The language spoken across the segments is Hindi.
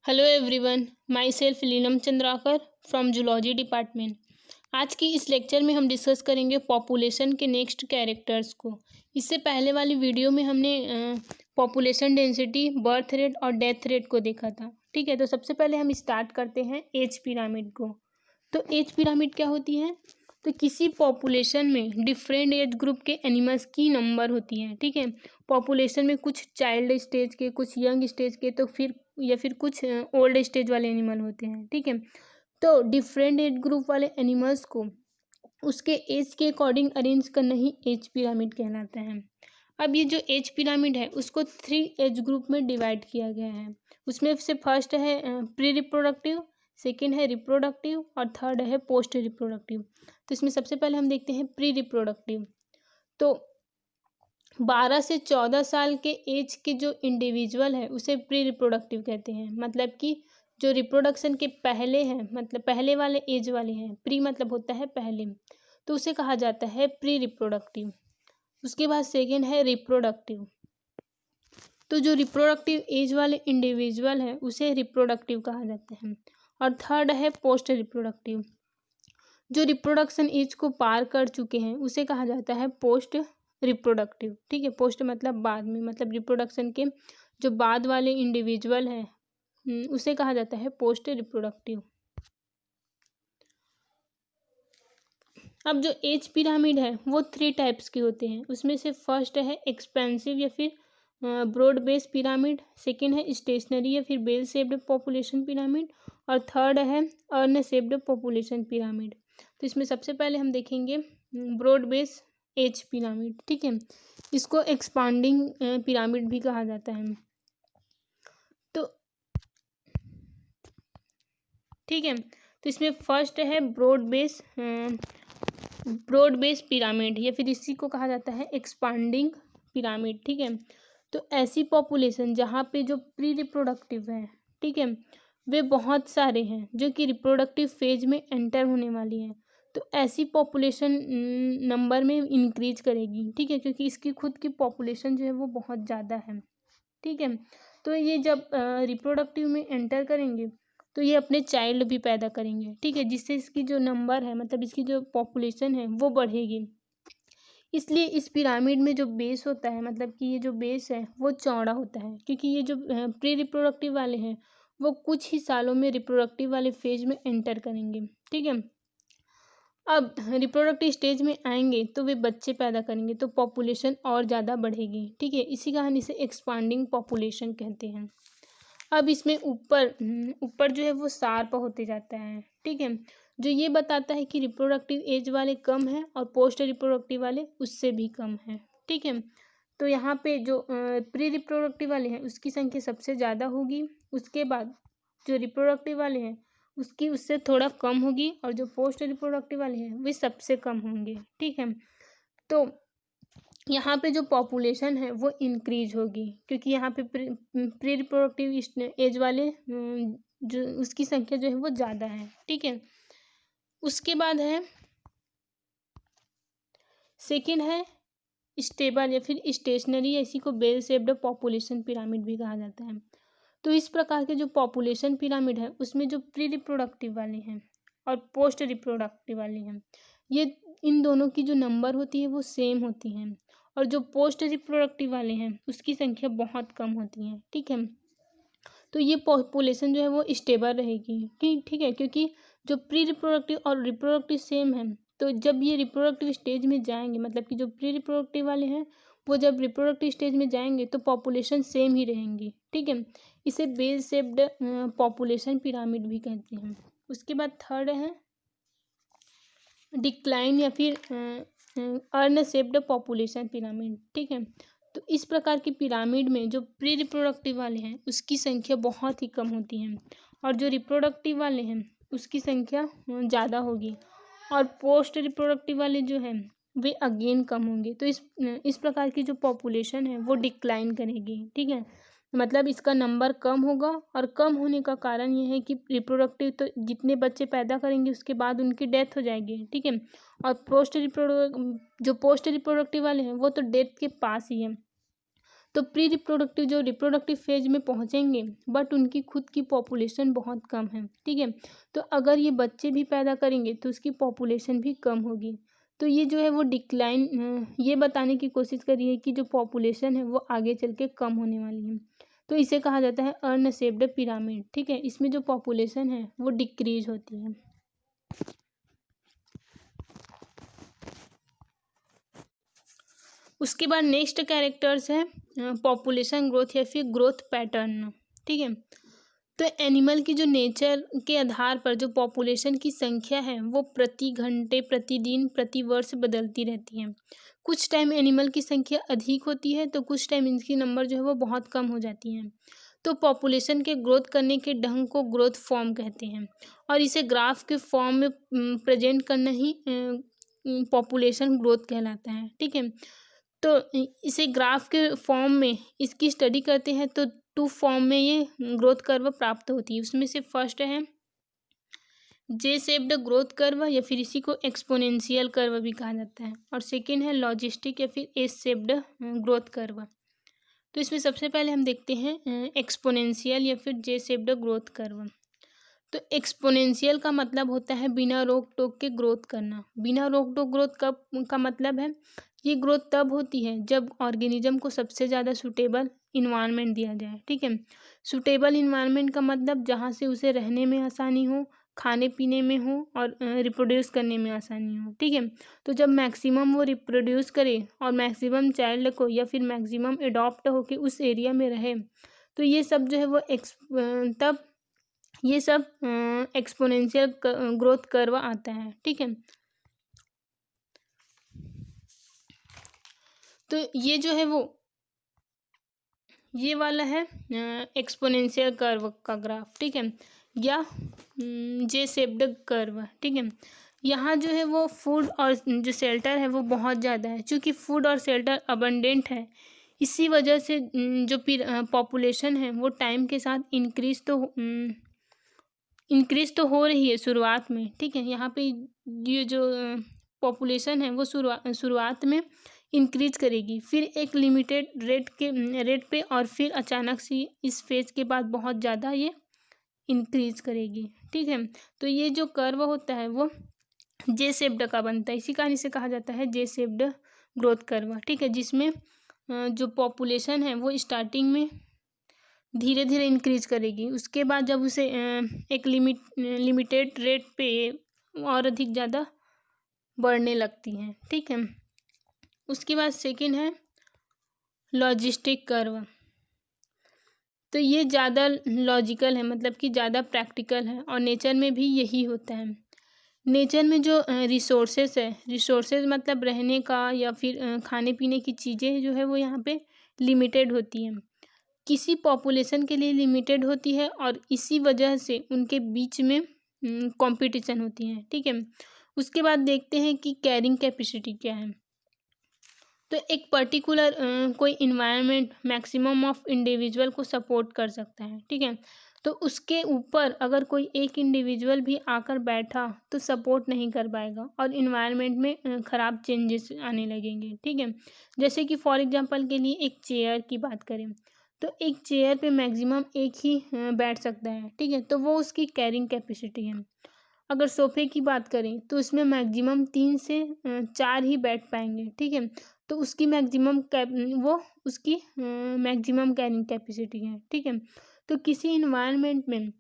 Hello everyone, myself Leenam Chandrakar from zoology department. आज की इस लेक्चर में हम डिस्कस करेंगे पॉपुलेशन के नेक्स्ट कैरेक्टर्स को। इससे पहले वाली वीडियो में हमने पॉपुलेशन डेंसिटी, बर्थ रेट और डेथ रेट को देखा था। ठीक है, तो सबसे पहले हम स्टार्ट करते हैं एज पिरामिड को। तो एज पिरामिड क्या होती है? तो किसी पॉपुलेशन में डिफरेंट एज ग्रुप के एनिमल्स की नंबर होती है। ठीक है, पॉपुलेशन में कुछ चाइल्ड स्टेज के, कुछ यंग स्टेज के, तो फिर कुछ ओल्ड स्टेज वाले एनिमल होते हैं। ठीक है, तो डिफरेंट एज ग्रुप वाले एनिमल्स को उसके एज के अकॉर्डिंग अरेंज करना ही एज पिरामिड कहलाता है। अब ये जो एज पिरामिड है उसको 3 एज ग्रुप में डिवाइड किया गया है। उसमें से फर्स्ट है प्री रिप्रोडक्टिव, सेकेंड है रिप्रोडक्टिव और थर्ड है पोस्ट रिप्रोडक्टिव। तो इसमें सबसे पहले हम देखते हैं प्री रिप्रोडक्टिव। तो 12 से 14 साल के एज के जो इंडिविजुअल है उसे प्री रिप्रोडक्टिव कहते हैं। मतलब कि जो रिप्रोडक्शन के पहले हैं, मतलब पहले वाले एज वाले हैं, प्री मतलब होता है पहले, तो उसे कहा जाता है प्री रिप्रोडक्टिव। उसके बाद सेकेंड है रिप्रोडक्टिव। तो जो रिप्रोडक्टिव एज वाले इंडिविजुअल है उसे रिप्रोडक्टिव कहा जाता है। और थर्ड है पोस्ट रिप्रोडक्टिव। जो रिप्रोडक्शन एज को पार कर चुके हैं उसे कहा जाता है पोस्ट रिप्रोडक्टिव। ठीक है, पोस्ट मतलब बाद में, मतलब रिप्रोडक्शन के जो बाद वाले इंडिविजुअल हैं उसे कहा जाता है पोस्ट रिप्रोडक्टिव। अब जो एज पिरामिड है वो 3 टाइप्स के होते हैं। उसमें से फर्स्ट है एक्सपेंसिव या फिर ब्रॉड बेस पिरामिड, सेकेंड है स्टेशनरी या फिर बेल शेप्ड पॉपुलेशन पिरामिड, और थर्ड है अर्न शेप्ड पॉपुलेशन पिरामिड। तो इसमें सबसे पहले हम देखेंगे ब्रॉड बेस एज पिरामिड। ठीक है, इसको एक्सपांडिंग पिरामिड भी कहा जाता है। तो ठीक है, तो इसमें फर्स्ट है ब्रॉड बेस पिरामिड या फिर इसी को कहा जाता है एक्सपांडिंग पिरामिड। ठीक है, तो ऐसी पॉपुलेशन जहाँ पे जो प्री रिप्रोडक्टिव है, ठीक है, वे बहुत सारे हैं जो कि रिप्रोडक्टिव फेज में एंटर होने वाली हैं। तो ऐसी पॉपुलेशन नंबर में इंक्रीज करेगी। ठीक है, क्योंकि इसकी खुद की पॉपुलेशन जो है वो बहुत ज़्यादा है। ठीक है, तो ये जब रिप्रोडक्टिव में एंटर करेंगे तो ये अपने चाइल्ड भी पैदा करेंगे। ठीक है, जिससे इसकी जो नंबर है, मतलब इसकी जो पॉपुलेशन है वो बढ़ेगी। इसलिए इस पिरामिड में जो बेस होता है, मतलब कि ये जो बेस है वो चौड़ा होता है, क्योंकि ये जो प्री रिप्रोडक्टिव वाले हैं वो कुछ ही सालों में रिप्रोडक्टिव वाले फेज में एंटर करेंगे। ठीक है, अब रिप्रोडक्टिव स्टेज में आएंगे तो वे बच्चे पैदा करेंगे, तो पॉपुलेशन और ज़्यादा बढ़ेगी। ठीक है, इसी कारण इसे एक्सपांडिंग पॉपुलेशन कहते हैं। अब इसमें ऊपर जो है वो शार्प होते जाता है। ठीक है, जो ये बताता है कि रिप्रोडक्टिव एज वाले कम हैं और पोस्ट रिप्रोडक्टिव वाले उससे भी कम हैं। ठीक है, तो यहाँ पे जो प्री रिप्रोडक्टिव वाले हैं उसकी संख्या सबसे ज़्यादा होगी। उसके बाद जो रिप्रोडक्टिव वाले हैं उसकी उससे थोड़ा कम होगी, और जो पोस्ट रिप्रोडक्टिव वाले हैं वे सबसे कम होंगे। ठीक है, तो यहाँ पे जो पॉपुलेशन है वो इंक्रीज होगी, क्योंकि यहाँ पे प्री रिप्रोडक्टिव एज वाले जो उसकी संख्या जो है वो ज़्यादा है। ठीक है, उसके बाद है सेकेंड है स्टेबल या फिर स्टेशनरी, इसी को बेल शेप्ड पॉपुलेशन पिरामिड भी कहा जाता है। तो इस प्रकार के जो पॉपुलेशन पिरामिड है उसमें जो प्री रिप्रोडक्टिव वाले हैं और पोस्ट रिप्रोडक्टिव वाले हैं, ये इन दोनों की जो नंबर होती है वो सेम होती हैं, और जो पोस्ट रिप्रोडक्टिव वाले हैं उसकी संख्या बहुत कम होती है। ठीक है, तो ये पॉपुलेशन जो है वो स्टेबल रहेगी। ठीक है, क्योंकि जो प्री रिप्रोडक्टिव और रिप्रोडक्टिव सेम है, तो जब ये रिप्रोडक्टिव स्टेज में जाएंगे, मतलब कि जो प्री रिप्रोडक्टिव वाले हैं वो जब रिप्रोडक्टिव स्टेज में जाएंगे तो पॉपुलेशन सेम ही रहेंगी। ठीक है, इसे बेल शेप्ड पॉपुलेशन पिरामिड भी कहते हैं। उसके बाद थर्ड है डिक्लाइन या फिर अर्न शेप्ड पॉपुलेशन पिरामिड। ठीक है, तो इस प्रकार की पिरामिड में जो प्री रिप्रोडक्टिव वाले हैं उसकी संख्या बहुत ही कम होती है, और जो रिप्रोडक्टिव वाले हैं उसकी संख्या ज़्यादा होगी, और पोस्ट रिप्रोडक्टिव वाले जो हैं वे अगेन कम होंगे। तो इस प्रकार की जो पॉपुलेशन है वो डिक्लाइन करेगी। ठीक है, मतलब इसका नंबर कम होगा, और कम होने का कारण ये है कि रिप्रोडक्टिव तो जितने बच्चे पैदा करेंगे उसके बाद उनकी डेथ हो जाएगी। ठीक है, और जो पोस्ट रिप्रोडक्टिव वाले हैं वो तो डेथ के पास ही हैं। तो प्री रिप्रोडक्टिव जो रिप्रोडक्टिव फेज में पहुंचेंगे बट उनकी खुद की पॉपुलेशन बहुत कम है, ठीक है। तो अगर ये बच्चे भी पैदा करेंगे तो उसकी पॉपुलेशन भी कम होगी। तो ये जो है वो डिक्लाइन ये बताने की कोशिश करी है कि जो पॉपुलेशन है वो आगे चल के कम होने वाली है। तो इसे कहा जाता है अनशेप्ड पिरामिड, ठीक है। इसमें जो पॉपुलेशन है वो डिक्रीज होती है। उसके बाद नेक्स्ट कैरेक्टर्स है पॉपुलेशन ग्रोथ या फिर ग्रोथ पैटर्न, ठीक है। तो एनिमल की जो नेचर के आधार पर जो पॉपुलेशन की संख्या है वो प्रति घंटे, प्रतिदिन, प्रति वर्ष बदलती रहती है। कुछ टाइम एनिमल की संख्या अधिक होती है तो कुछ टाइम इनकी नंबर जो है वो बहुत कम हो जाती है। तो पॉपुलेशन के ग्रोथ करने के ढंग को ग्रोथ फॉर्म कहते हैं और इसे ग्राफ के फॉर्म में प्रेजेंट करना ही पॉपुलेशन ग्रोथ कहलाता है, ठीक है। तो इसे ग्राफ के फॉर्म में इसकी स्टडी करते हैं तो टू फॉर्म में ये ग्रोथ कर्व प्राप्त होती है। उसमें से फर्स्ट है जे शेप्ड ग्रोथ कर्व या फिर इसी को एक्सपोनेंशियल कर्व भी कहा जाता है, और सेकेंड है लॉजिस्टिक या फिर एस शेप्ड ग्रोथ कर्व। तो इसमें सबसे पहले हम देखते हैं एक्सपोनेंशियल या फिर जे शेप्ड ग्रोथ कर्व। तो एक्सपोनेंशियल का मतलब होता है बिना रोक टोक के ग्रोथ करना। बिना रोक टोक ग्रोथ कब का मतलब है, ये ग्रोथ तब होती है जब ऑर्गेनिज्म को सबसे ज़्यादा सूटेबल इन्वायरमेंट दिया जाए, ठीक है। सूटेबल इन्वायरमेंट का मतलब जहाँ से उसे रहने में आसानी हो, खाने पीने में हो और रिप्रोड्यूस करने में आसानी हो, ठीक है। तो जब मैक्सिमम वो रिप्रोड्यूस करे और मैक्सिमम चाइल्ड को या फिर मैक्सिमम एडॉप्ट होके उस एरिया में रहे, तो ये सब जो है वो तब ये सब एक्सपोनेंशियल ग्रोथ कर्व आता है, ठीक है। तो ये जो है वो ये वाला है एक्सपोनेंशियल कर्व का ग्राफ, ठीक है, या जे शेप्ड कर्व, ठीक है। यहाँ जो है वो फूड और जो शेल्टर है वो बहुत ज़्यादा है। चूँकि फूड और शेल्टर अबंडेंट है, इसी वजह से जो पॉपुलेशन है वो टाइम के साथ इंक्रीज तो हो रही है शुरुआत में, ठीक है। यहाँ पे ये जो पॉपुलेशन है वो शुरुआत में इंक्रीज करेगी, फिर एक लिमिटेड रेट पे और फिर अचानक से इस फेज के बाद बहुत ज़्यादा ये इंक्रीज करेगी, ठीक है। तो ये जो कर्व होता है वो जे शेप्ड का बनता है, इसी कारण इसे कहा जाता है जे शेप्ड ग्रोथ कर्व, ठीक है। जिसमें जो पॉपुलेशन है वो स्टार्टिंग में धीरे धीरे इंक्रीज करेगी, उसके बाद जब उसे एक लिमिटेड रेट पे और अधिक ज़्यादा बढ़ने लगती हैं, ठीक है। उसके बाद सेकंड है लॉजिस्टिक कर्व। तो ये ज़्यादा लॉजिकल है, मतलब कि ज़्यादा प्रैक्टिकल है और नेचर में भी यही होता है। नेचर में जो रिसोर्सेज मतलब रहने का या फिर खाने पीने की चीज़ें जो है वो यहाँ पे लिमिटेड होती हैं, किसी पॉपुलेशन के लिए लिमिटेड होती है और इसी वजह से उनके बीच में कंपटीशन होती है, ठीक है। उसके बाद देखते हैं कि कैरिंग कैपेसिटी क्या है। तो एक पर्टिकुलर कोई इन्वायरमेंट मैक्सिमम ऑफ इंडिविजुअल को सपोर्ट कर सकता है, ठीक है। तो उसके ऊपर अगर कोई एक इंडिविजुअल भी आकर बैठा तो सपोर्ट नहीं कर पाएगा और इन्वायरमेंट में ख़राब चेंजेस आने लगेंगे, ठीक है। जैसे कि फॉर एग्जांपल के लिए एक चेयर की बात करें तो एक चेयर पे मैक्सिमम एक ही बैठ सकता है, ठीक है। तो वो उसकी कैरिंग कैपेसिटी है। अगर सोफे की बात करें तो उसमें मैक्सिमम 3 से 4 ही बैठ पाएंगे, ठीक है। तो उसकी उसकी मैक्सिमम कैरिंग कैपेसिटी है, ठीक है। तो किसी इन्वायरमेंट में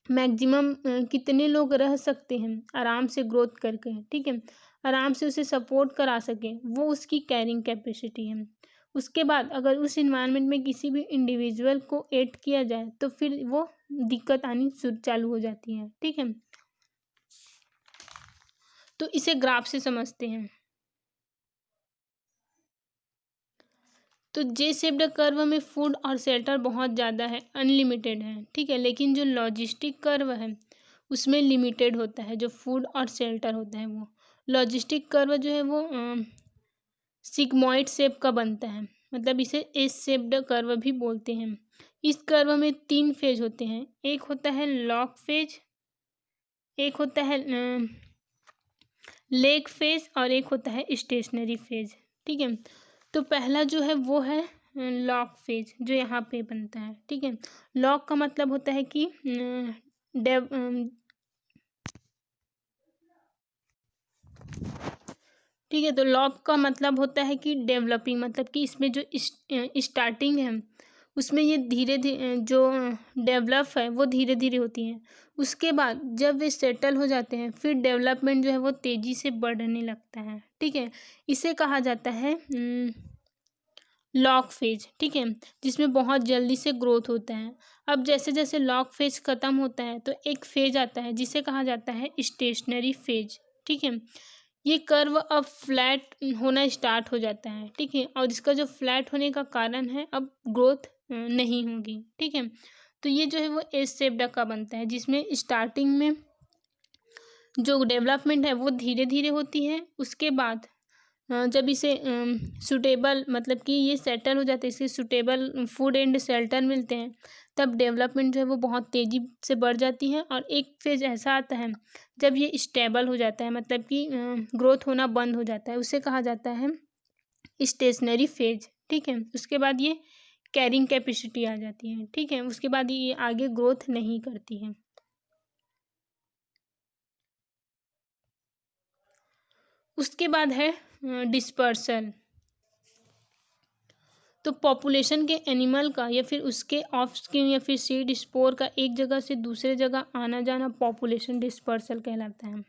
मैक्सिमम कितने लोग रह सकते हैं आराम से ग्रोथ करके, ठीक है, आराम से उसे सपोर्ट करा सके, वो उसकी कैरिंग कैपेसिटी है। उसके बाद अगर उस इन्वायरमेंट में किसी भी इंडिविजुअल को ऐड किया जाए तो फिर वो दिक्कत आनी चालू हो जाती है, ठीक है। तो इसे ग्राफ से समझते हैं। तो जे शेप्ड कर्व में फूड और शेल्टर बहुत ज़्यादा है, अनलिमिटेड है, ठीक है। लेकिन जो लॉजिस्टिक कर्व है उसमें लिमिटेड होता है, जो फूड और शेल्टर होता है वो। लॉजिस्टिक कर्व जो है वो सिग्मॉइड शेप का बनता है, मतलब इसे एस शेप्ड कर्व भी बोलते हैं। इस कर्व में 3 फेज होते हैं, एक होता है लॉक फेज, एक होता है लेग फेज और एक होता है स्टेशनरी फेज, ठीक है। तो पहला जो है वो है लॉक फेज जो यहाँ पे बनता है। ठीक है, लॉक का मतलब होता है कि ठीक है, तो लॉक का मतलब होता है कि डेवलपिंग, मतलब कि इसमें जो स्टार्टिंग है उसमें ये धीरे धीरे जो डेवलप है वो धीरे धीरे होती हैं। उसके बाद जब वे सेटल हो जाते हैं फिर डेवलपमेंट जो है वो तेज़ी से बढ़ने लगता है। ठीक है, इसे कहा जाता है लॉक फेज। ठीक है, जिसमें बहुत जल्दी से ग्रोथ होता है। अब जैसे जैसे लॉक फेज ख़त्म होता है तो एक फेज आता है जिसे कहा जाता है स्टेशनरी फेज। ठीक है, ये कर्व अब फ्लैट होना स्टार्ट हो जाता है। ठीक है, और इसका जो फ्लैट होने का कारण है अब ग्रोथ नहीं होगी। ठीक है, तो ये जो है वो एस शेप्ड का बनता है जिसमें स्टार्टिंग में जो डेवलपमेंट है वो धीरे धीरे होती है। उसके बाद जब इसे सूटेबल, मतलब कि ये सेटल हो जाता है, इसे सूटेबल फूड एंड शेल्टर मिलते हैं, तब डेवलपमेंट जो है वो बहुत तेज़ी से बढ़ जाती है। और एक फेज ऐसा आता है जब ये स्टेबल हो जाता है, मतलब कि ग्रोथ होना बंद हो जाता है, उसे कहा जाता है स्टेशनरी फेज। ठीक है, उसके बाद ये कैरिंग कैपेसिटी आ जाती है। ठीक है, उसके बाद ये आगे ग्रोथ नहीं करती है। उसके बाद है डिस्पर्सल। तो पॉपुलेशन के एनिमल का या फिर उसके ऑफस्प्रिंग या फिर सीड स्पोर का एक जगह से दूसरे जगह आना जाना पॉपुलेशन डिस्पर्सल कहलाता है।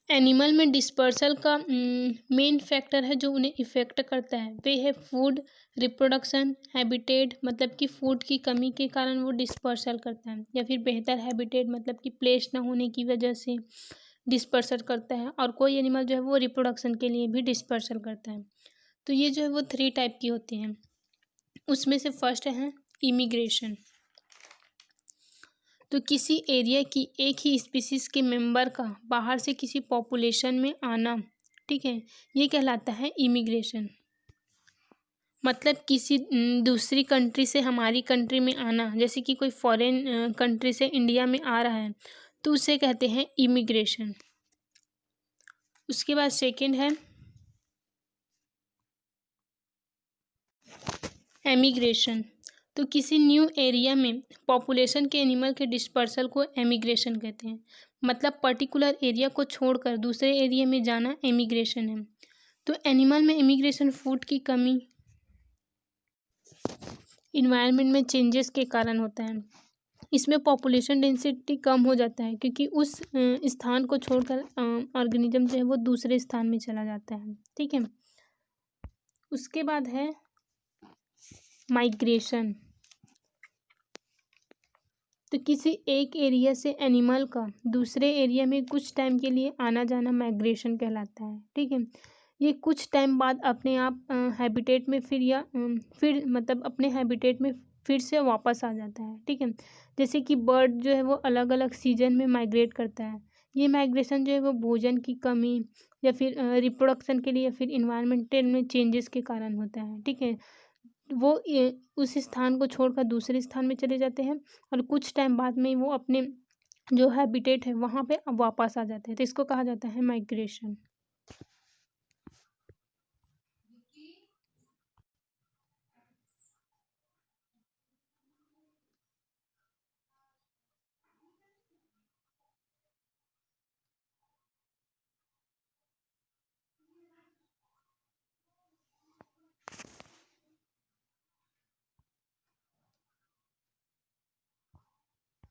एनिमल में डिस्पर्सल का मेन फैक्टर है जो उन्हें इफेक्ट करता है, वे है फूड, रिप्रोडक्शन, हैबिटेट, मतलब कि फूड की कमी के कारण वो डिस्पर्सल करता है, या फिर बेहतर हैबिटेट मतलब कि प्लेस ना होने की वजह से डिस्पर्सल करता है। और कोई एनिमल जो है वो रिप्रोडक्शन के लिए भी डिस्पर्सल करता है। तो ये जो है वो 3 टाइप की होती हैं। उसमें से फर्स्ट है इमिग्रेशन। तो किसी एरिया की एक ही स्पीसीज के मेंबर का बाहर से किसी पॉपुलेशन में आना, ठीक है, ये कहलाता है इमिग्रेशन। मतलब किसी दूसरी कंट्री से हमारी कंट्री में आना, जैसे कि कोई फॉरेन कंट्री से इंडिया में आ रहा है तो उसे कहते हैं इमिग्रेशन। उसके बाद सेकंड है एमिग्रेशन। तो किसी न्यू एरिया में पॉपुलेशन के एनिमल के डिस्पर्सल को एमिग्रेशन कहते हैं। मतलब पर्टिकुलर एरिया को छोड़कर दूसरे एरिया में जाना एमिग्रेशन है। तो एनिमल में इमिग्रेशन फूड की कमी, इन्वायरमेंट में चेंजेस के कारण होता है। इसमें पॉपुलेशन डेंसिटी कम हो जाता है क्योंकि उस स्थान को छोड़कर ऑर्गेनिज्म जो है वो दूसरे स्थान में चला जाता है। ठीक है, उसके बाद है माइग्रेशन। तो किसी एक एरिया से एनिमल का दूसरे एरिया में कुछ टाइम के लिए आना जाना माइग्रेशन कहलाता है। ठीक है, ये कुछ टाइम बाद अपने आप हैबिटेट में फिर मतलब अपने हैबिटेट में फिर से वापस आ जाता है। ठीक है, जैसे कि बर्ड जो है वो अलग अलग सीजन में माइग्रेट करता है। ये माइग्रेशन जो है वो भोजन की कमी या फिर रिप्रोडक्शन के लिए या फिर इन्वायरमेंटल में चेंजेस के कारण होता है। ठीक है, वो उस स्थान को छोड़कर दूसरे स्थान में चले जाते हैं और कुछ टाइम बाद में वो अपने जो हैबिटेट है वहाँ पे वापस आ जाते हैं। तो इसको कहा जाता है माइग्रेशन।